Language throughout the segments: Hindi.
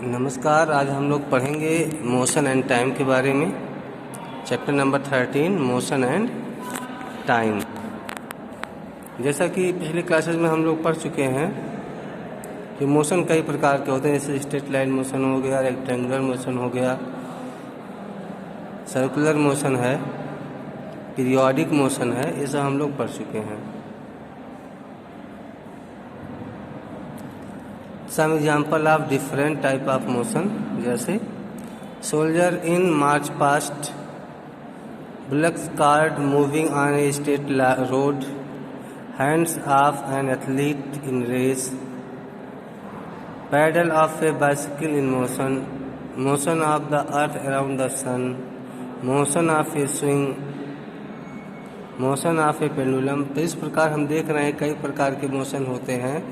नमस्कार। आज हम लोग पढ़ेंगे मोशन एंड टाइम के बारे में। Chapter number 13 motion and time. जैसा कि पिछले क्लासेस में हम लोग पढ़ चुके हैं कि मोशन कई प्रकार के होते हैं, जैसे स्ट्रेट लाइन मोशन हो गया, रेक्टेंगुलर मोशन हो गया, सर्कुलर मोशन है, पीरियोडिक मोशन है, ये सब हम लोग पढ़ चुके हैं। Some example of different type of motion, जैसे soldier in march past, bullock cart moving on a straight road, hands of an athlete in race, pedal of a bicycle in motion, motion of the earth around the sun, motion of a swing, motion of a pendulum. तो इस प्रकार हम देख रहे हैं कई प्रकार के मोशन होते हैं,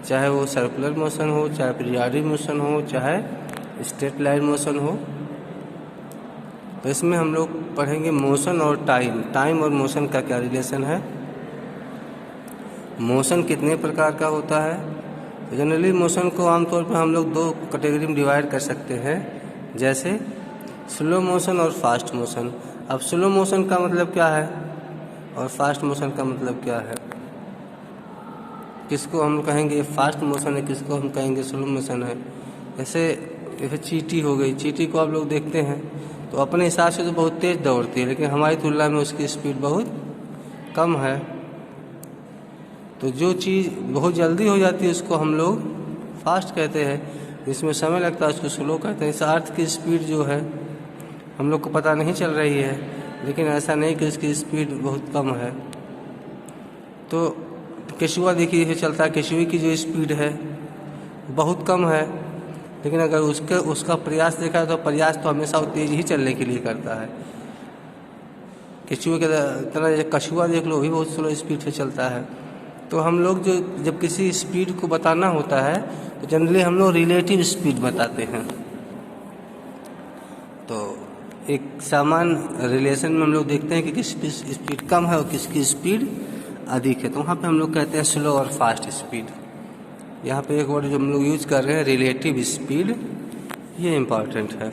चाहे वो सर्कुलर मोशन हो, चाहे पीरियोडिक मोशन हो, चाहे स्ट्रेट लाइन मोशन हो। तो इसमें हम लोग पढ़ेंगे मोशन और टाइम। टाइम और मोशन का क्या रिलेशन है, मोशन कितने प्रकार का होता है। तो जनरली मोशन को आमतौर पर हम लोग दो कैटेगरी में डिवाइड कर सकते हैं, जैसे स्लो मोशन और फास्ट मोशन। अब स्लो मोशन का मतलब क्या है और फास्ट मोशन का मतलब क्या है, किसको हम कहेंगे फास्ट मोशन है, किसको हम कहेंगे स्लो मोशन है। जैसे चींटी हो गई, चींटी को आप लोग देखते हैं तो अपने हिसाब से तो बहुत तेज़ दौड़ती है, लेकिन हमारी तुलना में उसकी स्पीड बहुत कम है। तो जो चीज़ बहुत जल्दी हो जाती है उसको हम लोग फास्ट कहते हैं, जिसमें समय लगता है उसको स्लो कहते हैं। इस अर्थ की स्पीड जो है हम लोग को पता नहीं चल रही है, लेकिन ऐसा नहीं कि उसकी स्पीड बहुत कम है। तो केशुआ देखिए चलता है, केशुए की जो स्पीड है बहुत कम है, लेकिन अगर उसका प्रयास देखा तो प्रयास तो हमेशा वो तेज़ ही चलने के लिए करता है। केशुए के तरह कछुआ देख लो, भी बहुत स्लो स्पीड से चलता है। तो हम लोग जो जब किसी स्पीड को बताना होता है तो जनरली हम लोग रिलेटिव स्पीड बताते हैं। तो एक सामान्य रिलेशन में हम लोग देखते हैं कि किसकी स्पीड कम है और किसकी स्पीड अधिक है, तो वहाँ पे हम लोग कहते हैं स्लो और फास्ट स्पीड। यहाँ पे एक वर्ड जो हम लोग यूज कर रहे हैं रिलेटिव स्पीड, ये इम्पॉर्टेंट है।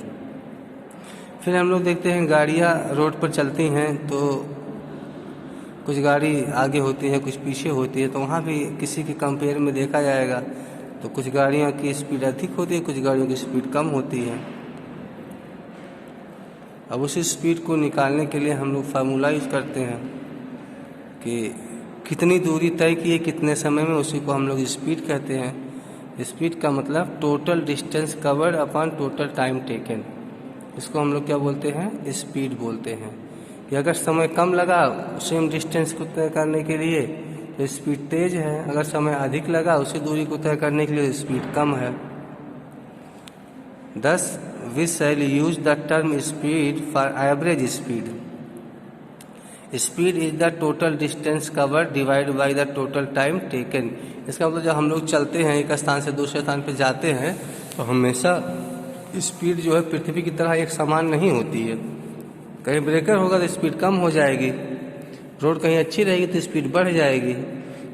फिर हम लोग देखते हैं गाड़ियाँ रोड पर चलती हैं तो कुछ गाड़ी आगे होती है, कुछ पीछे होती है, तो वहाँ भी किसी के कंपेयर में देखा जाएगा तो कुछ गाड़ियों की स्पीड अधिक होती है, कुछ गाड़ियों की स्पीड कम होती है। अब उसी स्पीड को निकालने के लिए हम लोग फार्मूला यूज करते हैं कि कितनी दूरी तय की है कितने समय में, उसी को हम लोग स्पीड कहते हैं। स्पीड का मतलब total distance covered upon total time taken, इसको हम लोग क्या बोलते हैं, स्पीड बोलते हैं। कि अगर समय कम लगा सेम डिस्टेंस को तय करने के लिए तो स्पीड तेज है, अगर समय अधिक लगा उसी दूरी को तय करने के लिए स्पीड कम है। Thus we shall use the term speed for average speed. Speed is the total distance covered divided by the total time taken. इसका मतलब जब हम लोग चलते हैं एक स्थान से दूसरे स्थान पर जाते हैं तो हमेशा स्पीड जो है पृथ्वी की तरह एक समान नहीं होती है। कहीं ब्रेकर होगा तो स्पीड कम हो जाएगी, रोड कहीं अच्छी रहेगी तो स्पीड बढ़ जाएगी।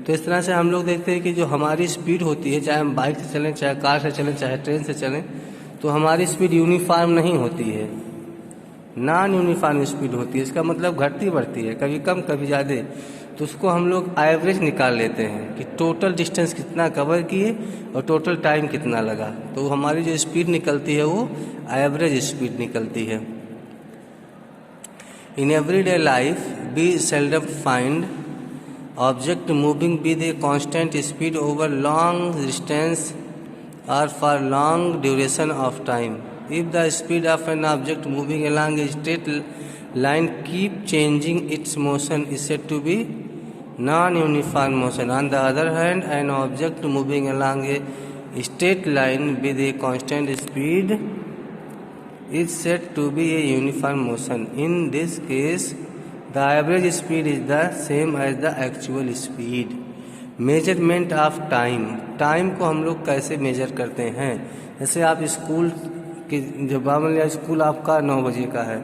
तो इस तरह से हम लोग देखते हैं कि जो हमारी स्पीड होती है, चाहे हम बाइक से चलें, चाहे कार से चलें, चाहे ट्रेन से चलें, तो हमारी स्पीड यूनिफॉर्म नहीं होती है, नॉन यूनिफॉर्म स्पीड होती है। इसका मतलब घटती बढ़ती है, कभी कम कभी ज़्यादा। तो उसको हम लोग एवरेज निकाल लेते हैं कि टोटल डिस्टेंस कितना कवर किए और टोटल टाइम कितना लगा, तो हमारी जो स्पीड निकलती है वो एवरेज स्पीड निकलती है। In everyday life we seldom find object moving with a constant speed over long distance or for long duration of time. If the speed of an object moving along a straight line keep changing its motion is said to be non-uniform motion. On the other hand, an object moving along a straight line with a constant speed is said to be a uniform motion. In this case, the average speed is the same as the actual speed. Measurement of time, time को हम लोग कैसे मेजर करते हैं। जैसे आप स्कूल के जब मान लिया स्कूल आपका 9 बजे का है,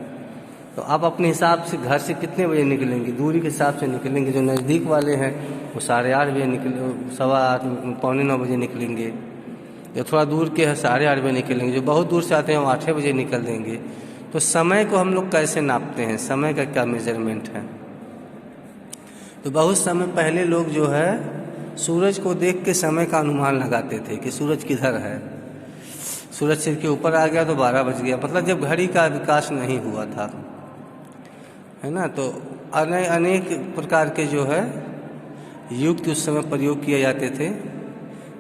तो आप अपने हिसाब से घर से कितने बजे निकलेंगे, दूरी के हिसाब से निकलेंगे। जो नज़दीक वाले हैं वो 8:30 बजे निकले, 8:15 पौने 9 बजे निकलेंगे। जो थोड़ा दूर के हैं 8:30 बजे निकलेंगे, जो बहुत दूर से आते हैं वो 8 बजे निकल देंगे। तो समय को हम लोग कैसे नापते हैं, समय का क्या मेजरमेंट है? तो बहुत समय पहले लोग जो है सूरज को देख के समय का अनुमान लगाते थे कि सूरज किधर है। सूरज सिर के ऊपर आ गया तो 12 बज गया, मतलब जब घड़ी का विकास नहीं हुआ था, है ना। तो अनेक प्रकार के जो है युक्त उस समय प्रयोग किए जाते थे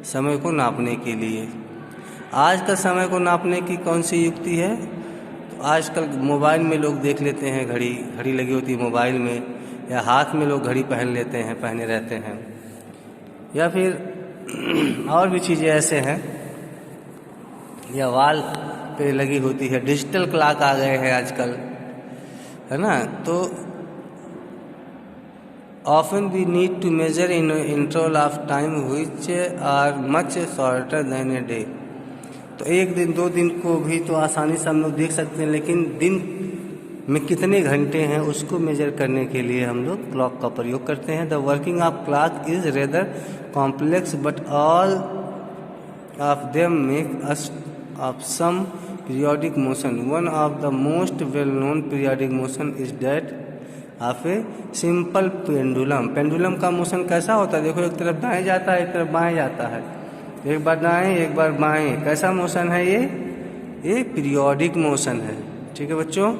समय को नापने के लिए। आज का समय को नापने की कौन सी युक्ति है? तो आजकल मोबाइल में लोग देख लेते हैं, घड़ी लगी होती है मोबाइल में, या हाथ में लोग घड़ी पहन लेते हैं, पहने रहते हैं, या फिर और भी चीज़ें ऐसे हैं, या वॉल पे लगी होती है। डिजिटल क्लॉक आ गए हैं आजकल, है ना। तो often we need to measure in interval of time which are much shorter than a day। तो एक दिन 2 दिन को भी तो आसानी से हम लोग देख सकते हैं, लेकिन दिन में कितने घंटे हैं उसको मेजर करने के लिए हम लोग क्लॉक का प्रयोग करते हैं। The working of clock is rather complex but all of them make use of some periodic motion. One of the most well known periodic motion is that of a simple pendulum. Pendulum का मोशन कैसा होता है? देखो, एक तरफ दाएं जाता है, एक तरफ बाएं जाता है, एक बार दाएं एक बार बाएं। कैसा मोशन है ये पीरियोडिक मोशन है। ठीक है बच्चों।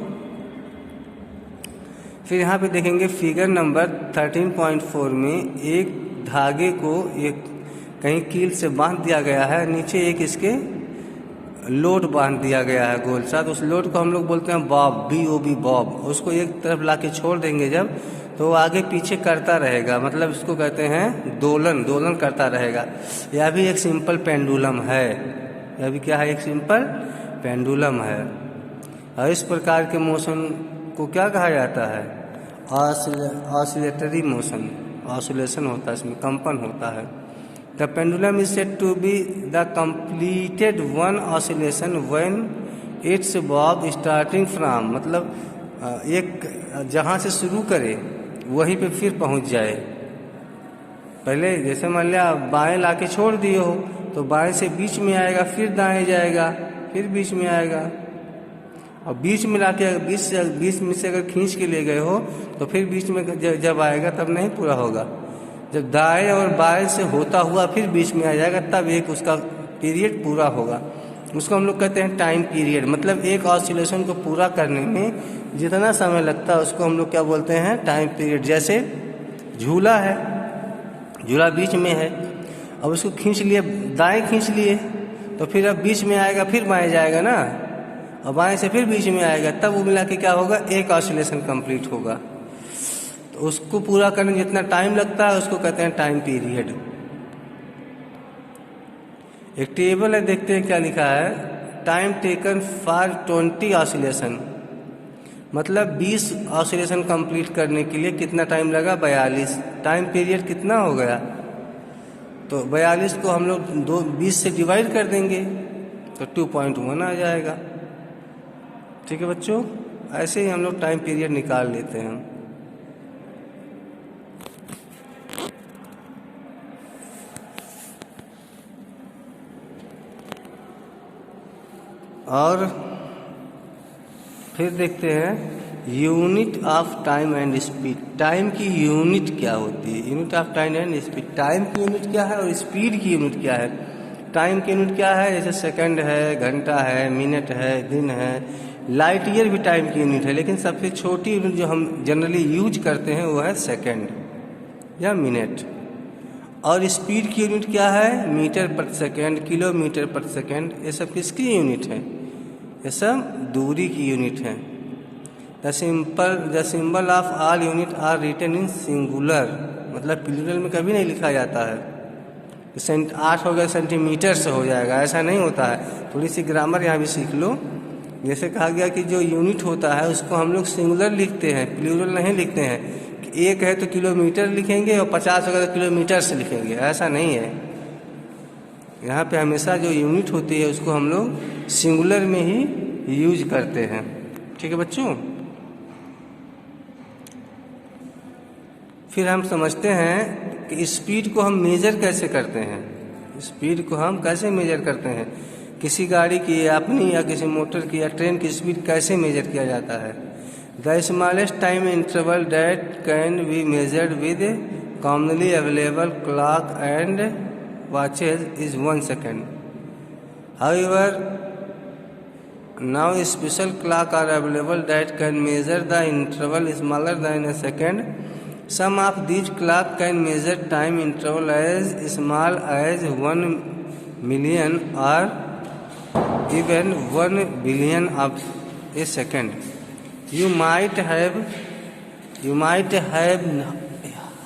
फिर यहाँ पे देखेंगे फिगर नंबर 13.4 में एक धागे को एक कहीं कील से बांध दिया गया है, नीचे एक इसके लोड बांध दिया गया है गोल सा। तो उस लोड को हम लोग बोलते हैं बॉब, BOB बॉब। उसको एक तरफ लाके छोड़ देंगे जब, तो वो आगे पीछे करता रहेगा, मतलब इसको कहते हैं दोलन करता रहेगा। यह भी एक सिंपल पेंडुलम है, यह भी क्या है? एक सिंपल पेंडुलम है। और इस प्रकार के मोशन को क्या कहा जाता है? Oscillatory motion. ऑसिलेशन होता है, इसमें कंपन होता है। The pendulum is said to be the completed one oscillation when its bob starting from, मतलब एक जहाँ से शुरू करे वहीं पे फिर पहुँच जाए। पहले जैसे मान लिया बाएं लाके छोड़ दिए हो तो बाएं से बीच में आएगा, फिर दाएं जाएगा, फिर बीच में आएगा, और बीच में लाके बीच में से अगर खींच के ले गए हो तो फिर बीच में जब आएगा तब नहीं पूरा होगा। जब दाएं और बाएं से होता हुआ फिर बीच में आ जाएगा तब एक उसका पीरियड पूरा होगा। उसको हम लोग कहते हैं टाइम पीरियड। मतलब एक ऑसिलेशन को पूरा करने में जितना समय लगता है उसको हम लोग क्या बोलते हैं? Time period. जैसे झूला है, झूला बीच में है, अब उसको खींच लिए, दाएं खींच लिए तो फिर अब बीच में आएगा, फिर बाएं जाएगा ना, और बाएं से फिर बीच में आएगा, तब वो मिला के क्या होगा? एक ऑसिलेशन कंप्लीट होगा। उसको पूरा करने में जितना टाइम लगता है उसको कहते हैं टाइम पीरियड। एक टेबल है, देखते हैं क्या लिखा है। टाइम टेकन फॉर 20 ऑसिलेशन, मतलब 20 ऑसिलेशन कंप्लीट करने के लिए कितना टाइम लगा? 42। टाइम पीरियड कितना हो गया? तो 42 को हम लोग 20 से डिवाइड कर देंगे तो 2.1 आ जाएगा। ठीक है बच्चों, ऐसे ही हम लोग टाइम पीरियड निकाल लेते हैं। और फिर देखते हैं unit of time and speed. Time की यूनिट क्या होती है? Unit of time and speed. Time की यूनिट क्या है और स्पीड की यूनिट क्या है? टाइम की यूनिट क्या है? जैसे सेकंड है, घंटा है, मिनट है, दिन है। लाइट ईयर भी टाइम की यूनिट है, लेकिन सबसे छोटी यूनिट जो हम जनरली यूज करते हैं वो है सेकंड या मिनट। और स्पीड की यूनिट क्या है? मीटर पर सेकंड, किलोमीटर पर सेकंड। ये सब किसकी यूनिट है? ये सब दूरी की यूनिट है। The symbol of all unit are written in singular, मतलब प्लूरल में कभी नहीं लिखा जाता है। 8 हो गया सेंटीमीटर से हो जाएगा, ऐसा नहीं होता है। थोड़ी सी ग्रामर यहाँ भी सीख लो। जैसे कहा गया कि जो यूनिट होता है उसको हम लोग सिंगुलर लिखते हैं, प्लूरल नहीं लिखते हैं। एक है तो किलोमीटर लिखेंगे और 50 होगा तो किलोमीटर से लिखेंगे, ऐसा नहीं है। यहाँ पे हमेशा जो यूनिट होती है उसको हम लोग सिंगुलर में ही यूज करते हैं। ठीक है बच्चों। फिर हम समझते हैं कि स्पीड को हम मेजर कैसे करते हैं। स्पीड को हम कैसे मेजर करते हैं, किसी गाड़ी की या अपनी या किसी मोटर की या ट्रेन की स्पीड कैसे मेजर किया जाता है। The smallest time interval that can be measured with commonly available clock and watches is 1 second. However now special clock are available that can measure the interval smaller than a second. Some of these clock can measure time interval as small as 1 million or even 1 billion of a second. You might have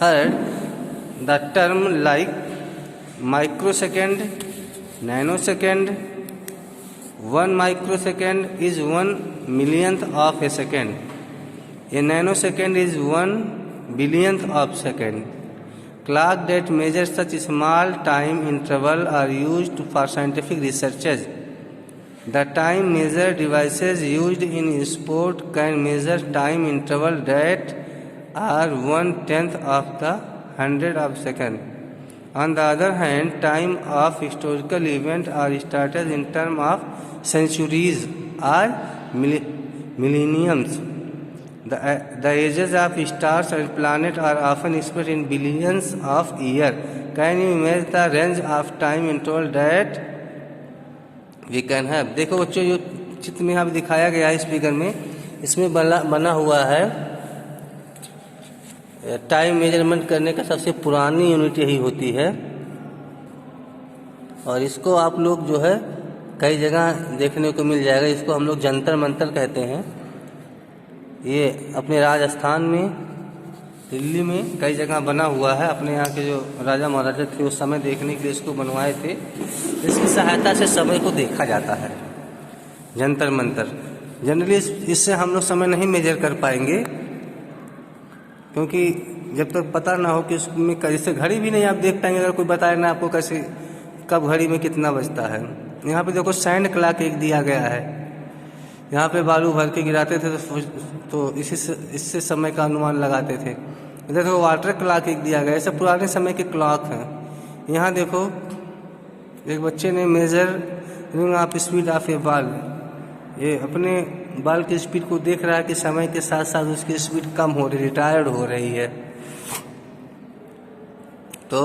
heard the term like microsecond, nanosecond. 1 microsecond is 1 millionth of a second. A nanosecond is 1 billionth of second. Clock that measure such small time interval are used for scientific researches. The time measure devices used in sport can measure time interval that are 1/10 of the 100th of second. On the other hand, time of historical event are started in terms of centuries or millenniums. The ages of stars and planets are often expressed in billions of years. Can you imagine the range of time interval that we can have? देखो बच्चों, जो चित्र में यहाँ पे दिखाया गया है इस फिगर में, इसमें बना हुआ है टाइम मेजरमेंट करने का सबसे पुरानी यूनिट यही होती है। और इसको आप लोग जो है कई जगह देखने को मिल जाएगा। इसको हम लोग जंतर मंतर कहते हैं। ये अपने राजस्थान में, दिल्ली में कई जगह बना हुआ है। अपने यहाँ के जो राजा महाराजा थे उस समय देखने के लिए इसको बनवाए थे। इसकी सहायता से समय को देखा जाता है, जंतर मंतर। जनरली इससे हम लोग समय नहीं मेजर कर पाएंगे, क्योंकि जब तक पता ना हो कि उसमें कैसे, घड़ी भी नहीं आप देख पाएंगे अगर कोई बताए ना आपको कैसे कब घड़ी में कितना बजता है। यहाँ पे देखो सैंड क्लॉक एक दिया गया है। यहाँ पे बालू भर के गिराते थे तो इससे समय का अनुमान लगाते थे। इधर देखो वाटर क्लॉक एक दिया गया है। सब पुराने समय के क्लॉक हैं। यहाँ देखो एक बच्चे ने measuring of speed of A ball, ये अपने बॉल की स्पीड को देख रहा है कि समय के साथ साथ उसकी स्पीड कम हो रही, रिटायर्ड हो रही है। तो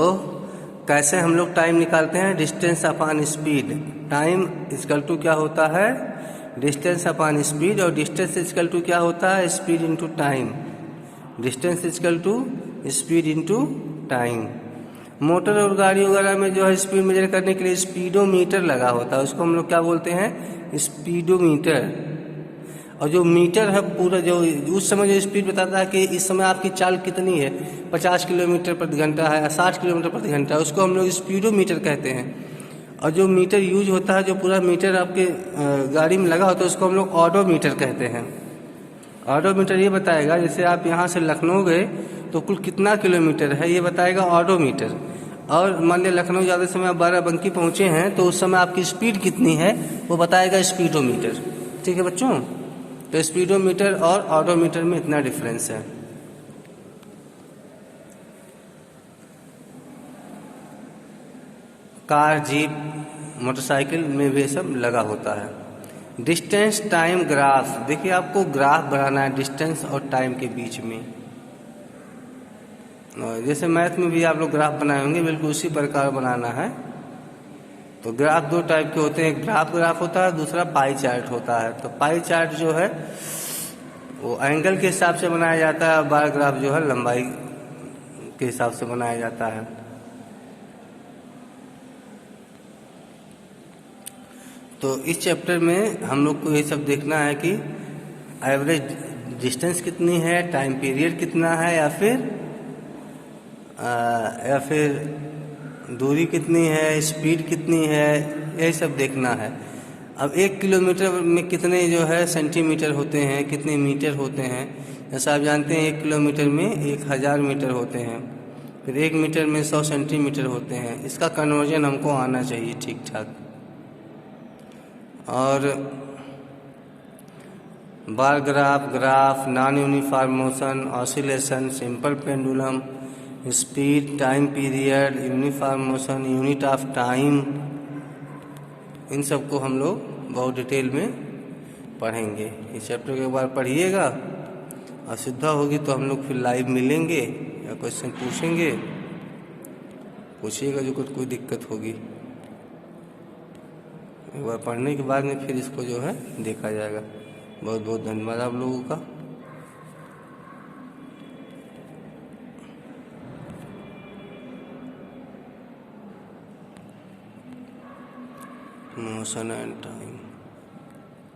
कैसे हम लोग टाइम निकालते हैं? Distance upon speed. Time equal to क्या होता है? Distance upon speed. और डिस्टेंस इक्वल टू क्या होता है? Speed into time. Distance equal to speed into time. Motor और गाड़ी वगैरह में जो है स्पीड मेजर करने के लिए स्पीडोमीटर लगा होता है, उसको हम लोग क्या बोलते हैं? स्पीडोमीटर। और जो मीटर है पूरा, जो उस समय जो स्पीड बताता है कि इस समय आपकी चाल कितनी है, 50 किलोमीटर प्रति घंटा है या 60 किलोमीटर प्रति घंटा है, उसको हम लोग स्पीडोमीटर कहते हैं। और जो मीटर यूज होता है, जो पूरा मीटर आपके गाड़ी में लगा होता है, उसको हम लोग ऑडोमीटर कहते हैं। ऑडोमीटर ये बताएगा, जैसे आप यहाँ से लखनऊ गए तो कुल कितना किलोमीटर है ये बताएगा ऑडोमीटर। और मान लिया लखनऊ जाते समय आप बाराबंकी पहुँचे हैं तो उस समय आपकी स्पीड कितनी है वो बताएगा स्पीडोमीटर। ठीक है बच्चों, तो स्पीडोमीटर और ऑडोमीटर में इतना डिफरेंस है। कार, जीप, मोटरसाइकिल में भी सब लगा होता है। डिस्टेंस टाइम ग्राफ, देखिए आपको ग्राफ बनाना है डिस्टेंस और टाइम के बीच में। जैसे मैथ में भी आप लोग ग्राफ बनाए होंगे, बिल्कुल उसी प्रकार बनाना है। तो ग्राफ दो टाइप के होते हैं, एक ग्राफ होता है, दूसरा पाई चार्ट होता है। तो पाई चार्ट जो है वो एंगल के हिसाब से बनाया जाता है, बार ग्राफ जो है लंबाई के हिसाब से बनाया जाता है। तो इस चैप्टर में हम लोग को ये सब देखना है कि एवरेज डिस्टेंस कितनी है, टाइम पीरियड कितना है, या फिर दूरी कितनी है, स्पीड कितनी है, यही सब देखना है। अब 1 किलोमीटर में कितने जो है सेंटीमीटर होते हैं, कितने मीटर होते हैं। जैसा आप जानते हैं 1 किलोमीटर में 1000 मीटर होते हैं, फिर 1 मीटर में 100 सेंटीमीटर होते हैं। इसका कन्वर्जन हमको आना चाहिए ठीक ठाक। और bar graph, non uniform motion, oscillation, simple pendulum, speed, time period, uniform motion, unit of time, इन सब को हम लोग बहुत डिटेल में पढ़ेंगे। इस चैप्टर को एक बार पढ़िएगा, असुविधा होगी तो हम लोग फिर लाइव मिलेंगे या क्वेश्चन पूछेंगे, पूछिएगा जो कुछ कोई दिक्कत होगी। एक बार पढ़ने के बाद में फिर इसको जो है देखा जाएगा। बहुत बहुत धन्यवाद आप लोगों का। Motion and time.